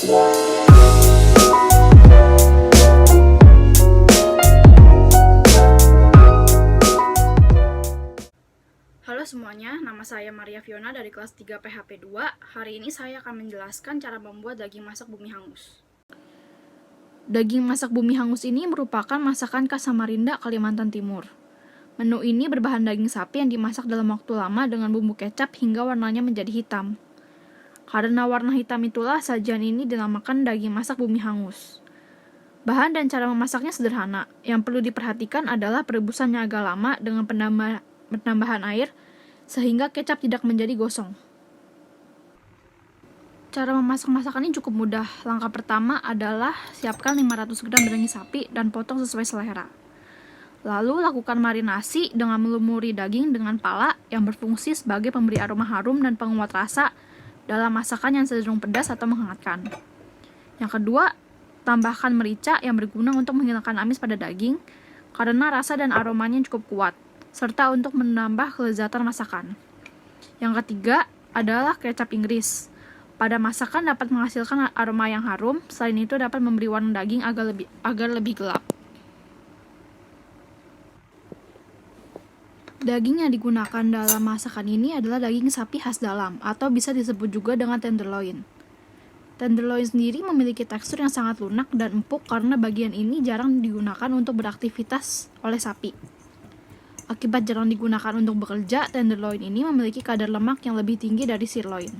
Halo semuanya, nama saya Maria Fiona dari kelas 3 PHP 2. Hari ini saya akan menjelaskan cara membuat daging masak bumi hangus. Daging masak bumi hangus ini merupakan masakan khas Samarinda, Kalimantan Timur. Menu ini berbahan daging sapi yang dimasak dalam waktu lama dengan bumbu kecap hingga warnanya menjadi hitam. Karena warna hitam itulah sajian ini dinamakan daging masak bumi hangus. Bahan dan cara memasaknya sederhana. Yang perlu diperhatikan adalah perebusannya agak lama dengan penambahan air sehingga kecap tidak menjadi gosong. Cara memasak masakan ini cukup mudah. Langkah pertama adalah siapkan 500 gram daging sapi dan potong sesuai selera. Lalu lakukan marinasi dengan melumuri daging dengan pala yang berfungsi sebagai pemberi aroma harum dan penguat rasa dalam masakan yang cenderung pedas atau menghangatkan. Yang kedua, tambahkan merica yang berguna untuk menghilangkan amis pada daging karena rasa dan aromanya cukup kuat, serta untuk menambah kelezatan masakan. Yang ketiga adalah kecap Inggris. Pada masakan dapat menghasilkan aroma yang harum, selain itu dapat memberi warna daging agar lebih gelap. Daging yang digunakan dalam masakan ini adalah daging sapi khas dalam, atau bisa disebut juga dengan tenderloin. Tenderloin sendiri memiliki tekstur yang sangat lunak dan empuk karena bagian ini jarang digunakan untuk beraktivitas oleh sapi. Akibat jarang digunakan untuk bekerja, tenderloin ini memiliki kadar lemak yang lebih tinggi dari sirloin.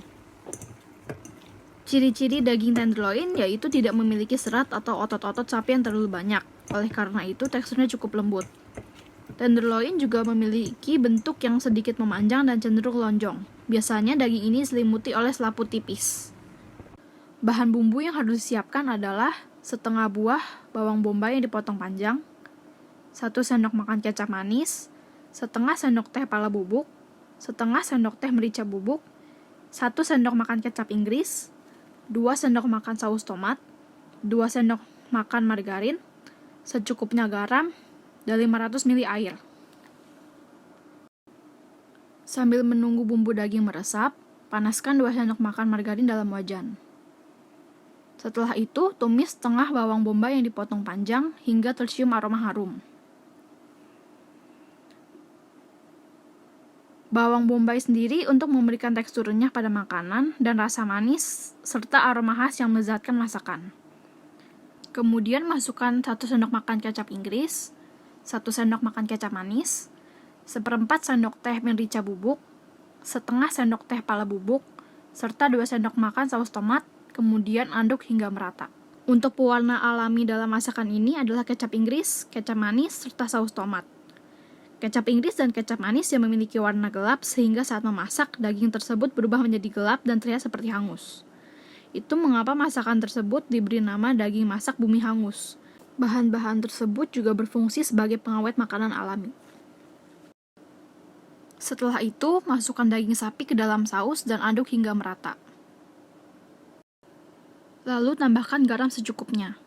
Ciri-ciri daging tenderloin yaitu tidak memiliki serat atau otot-otot sapi yang terlalu banyak. Oleh karena itu, teksturnya cukup lembut. Tenderloin juga memiliki bentuk yang sedikit memanjang dan cenderung lonjong. Biasanya daging ini diselimuti oleh selaput tipis. Bahan bumbu yang harus disiapkan adalah setengah buah bawang bombay yang dipotong panjang, 1 sendok makan kecap manis, setengah sendok teh pala bubuk, setengah sendok teh merica bubuk, 1 sendok makan kecap Inggris, 2 sendok makan saus tomat, 2 sendok makan margarin, secukupnya garam, dan 500 ml air. Sambil menunggu bumbu daging meresap, panaskan 2 sendok makan margarin dalam wajan. Setelah itu, tumis setengah bawang bombay yang dipotong panjang hingga tercium aroma harum. Bawang bombay sendiri untuk memberikan tekstur renyah pada makanan dan rasa manis serta aroma khas yang melezatkan masakan. Kemudian masukkan 1 sendok makan kecap Inggris, 1 sendok makan kecap manis, 1/4 sendok teh merica bubuk, setengah sendok teh pala bubuk, serta 2 sendok makan saus tomat, kemudian aduk hingga merata. Untuk pewarna alami dalam masakan ini adalah kecap Inggris, kecap manis, serta saus tomat. Kecap Inggris dan kecap manis yang memiliki warna gelap sehingga saat memasak, daging tersebut berubah menjadi gelap dan terlihat seperti hangus. Itu mengapa masakan tersebut diberi nama daging masak bumi hangus. Bahan-bahan tersebut juga berfungsi sebagai pengawet makanan alami. Setelah itu, masukkan daging sapi ke dalam saus dan aduk hingga merata. Lalu tambahkan garam secukupnya.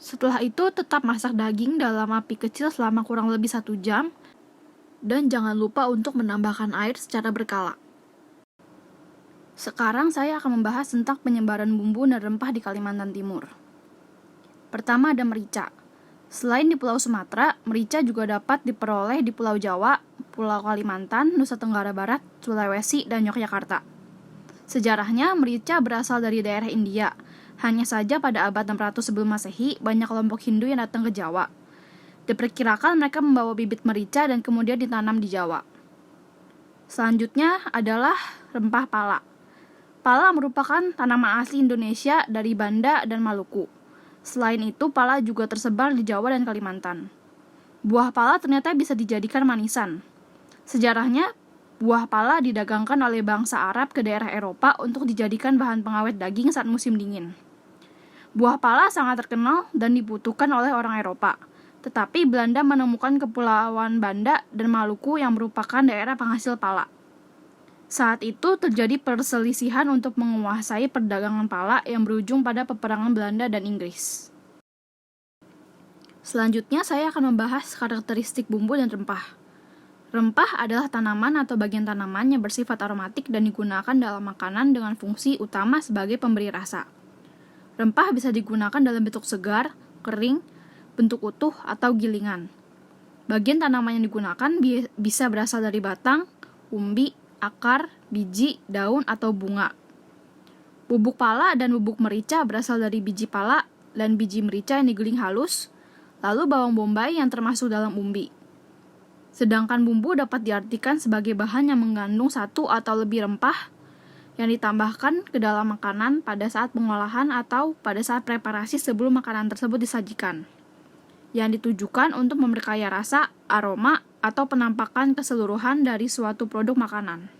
Setelah itu, tetap masak daging dalam api kecil selama kurang lebih 1 jam, dan jangan lupa untuk menambahkan air secara berkala. Sekarang saya akan membahas tentang penyebaran bumbu dan rempah di Kalimantan Timur. Pertama ada merica. Selain di Pulau Sumatera, merica juga dapat diperoleh di Pulau Jawa, Pulau Kalimantan, Nusa Tenggara Barat, Sulawesi, dan Yogyakarta. Sejarahnya, merica berasal dari daerah India. Hanya saja pada abad 600 sebelum Masehi, banyak kelompok Hindu yang datang ke Jawa. Diperkirakan mereka membawa bibit merica dan kemudian ditanam di Jawa. Selanjutnya adalah rempah pala. Pala merupakan tanaman asli Indonesia dari Banda dan Maluku. Selain itu, pala juga tersebar di Jawa dan Kalimantan. Buah pala ternyata bisa dijadikan manisan. Sejarahnya, buah pala didagangkan oleh bangsa Arab ke daerah Eropa untuk dijadikan bahan pengawet daging saat musim dingin. Buah pala sangat terkenal dan dibutuhkan oleh orang Eropa. Tetapi Belanda menemukan kepulauan Banda dan Maluku yang merupakan daerah penghasil pala. Saat itu terjadi perselisihan untuk menguasai perdagangan pala yang berujung pada peperangan Belanda dan Inggris. Selanjutnya saya akan membahas karakteristik bumbu dan rempah. Rempah adalah tanaman atau bagian tanaman yang bersifat aromatik dan digunakan dalam makanan dengan fungsi utama sebagai pemberi rasa. Rempah bisa digunakan dalam bentuk segar, kering, bentuk utuh, atau gilingan. Bagian tanaman yang digunakan bisa berasal dari batang, umbi, akar, biji, daun, atau bunga. Bubuk pala dan bubuk merica berasal dari biji pala dan biji merica yang digiling halus, lalu bawang bombay yang termasuk dalam umbi. Sedangkan bumbu dapat diartikan sebagai bahan yang mengandung satu atau lebih rempah yang ditambahkan ke dalam makanan pada saat pengolahan atau pada saat preparasi sebelum makanan tersebut disajikan, yang ditujukan untuk memperkaya rasa, aroma, atau penampakan keseluruhan dari suatu produk makanan.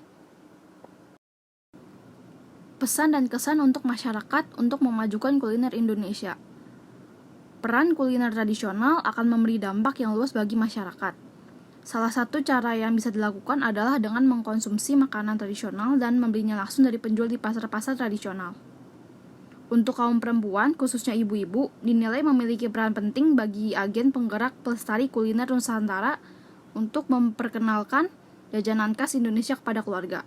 Pesan dan kesan untuk masyarakat untuk memajukan kuliner Indonesia. Peran kuliner tradisional akan memberi dampak yang luas bagi masyarakat. Salah satu cara yang bisa dilakukan adalah dengan mengkonsumsi makanan tradisional dan membelinya langsung dari penjual di pasar-pasar tradisional. Untuk kaum perempuan, khususnya ibu-ibu, dinilai memiliki peran penting bagi agen penggerak pelestari kuliner Nusantara untuk memperkenalkan jajanan khas Indonesia kepada keluarga.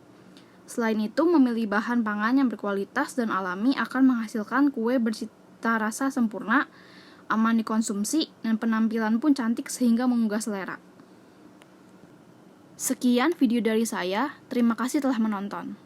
Selain itu, memilih bahan pangan yang berkualitas dan alami akan menghasilkan kue bercita rasa sempurna, aman dikonsumsi, dan penampilan pun cantik sehingga menggugah selera. Sekian video dari saya, terima kasih telah menonton.